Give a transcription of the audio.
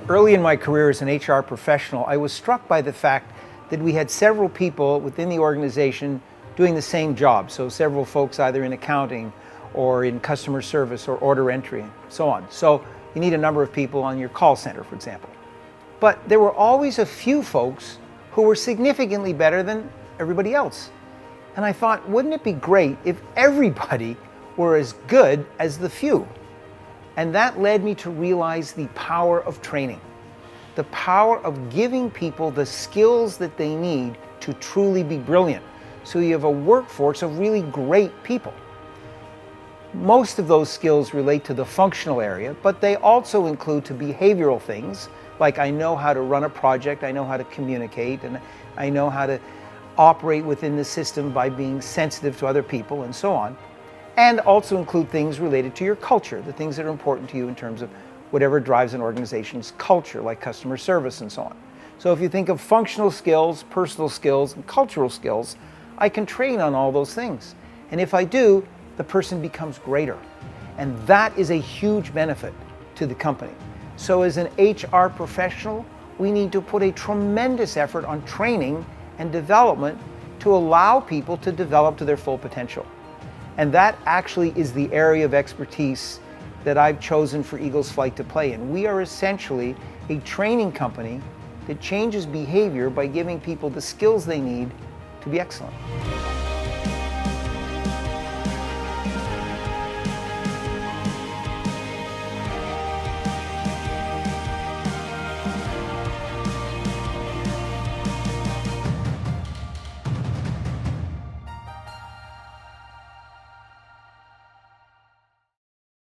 Early in my career as an HR professional, I was struck by the fact that we had several people within the organization doing the same job. So several folks either in accounting or in customer service or order entry and so on. So you need a number of people on your call center, for example. But there were always a few folks who were significantly better than everybody else. And I thought, wouldn't it be great if everybody were as good as the few? And that led me to realize the power of training, the power of giving people the skills that they need to truly be brilliant. So you have a workforce of really great people. Most of those skills relate to the functional area, but they also include to behavioral things, like I know how to run a project, I know how to communicate, and I know how to operate within the system by being sensitive to other people and so on. And also include things related to your culture, the things that are important to you in terms of whatever drives an organization's culture, like customer service and so on. So if you think of functional skills, personal skills, and cultural skills, I can train on all those things. And if I do, the person becomes greater. And that is a huge benefit to the company. So as an HR professional, we need to put a tremendous effort on training and development to allow people to develop to their full potential. And that actually is the area of expertise that I've chosen for Eagles Flight to play in. We are essentially a training company that changes behavior by giving people the skills they need to be excellent.